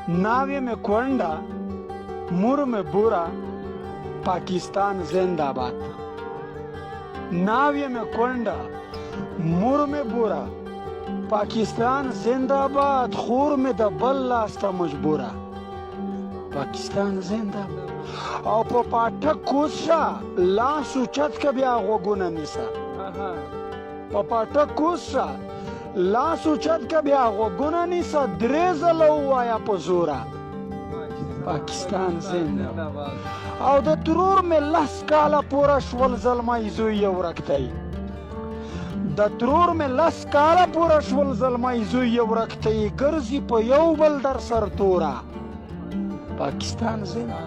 नावे में कोंडा, मुर में बुरा, पाकिस्तान जिंदाबाद। नावे में कोंडा, मुर में बुरा, पाकिस्तान जिंदाबाद। खूर में द बल्लास्ता मजबूरा, पाकिस्तान जिंदाबाद। او په پاټک کوسا لاس اوچت که بیا غوږونه نیسه، په پاټک کوسا لاس اوچت که بیا غوږونه نیسه، درې ځله ووایه په زوره پاکستان زنده. او د ترور مې لس کاله پوره شول زلمی زوی یې ورک دی، د ترور مې لس کاله پوره شول زلمی زوی یې ورک دی، ګرځي په یو بل در سر توره پاکستان زنده.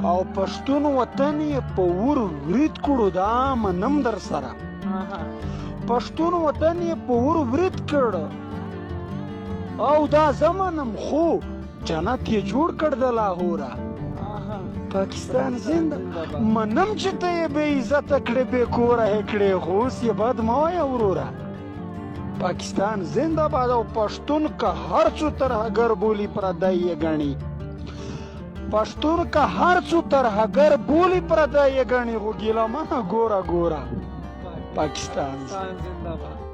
او پښتون وطن یې په ور ورید کړو، دا منم در سره، پښتون وطن یې په ور ورید کړ او دا زمانم، خو جنت یې جوړ کړ د لاهوره پاکستان زنده. منم چې ته یې بې عزته کړې، بې کوره یې کړې، خو اوس یې بد مه وایه وروره پاکستان زنده باد. او پښتون که هر څو ترهګر بولي پردی یې ګڼي، پښتون که هر څو ترهګر بولي پردی یې ګڼي، خو ګیله مه ګوره ګوره پاکستان زنده باد.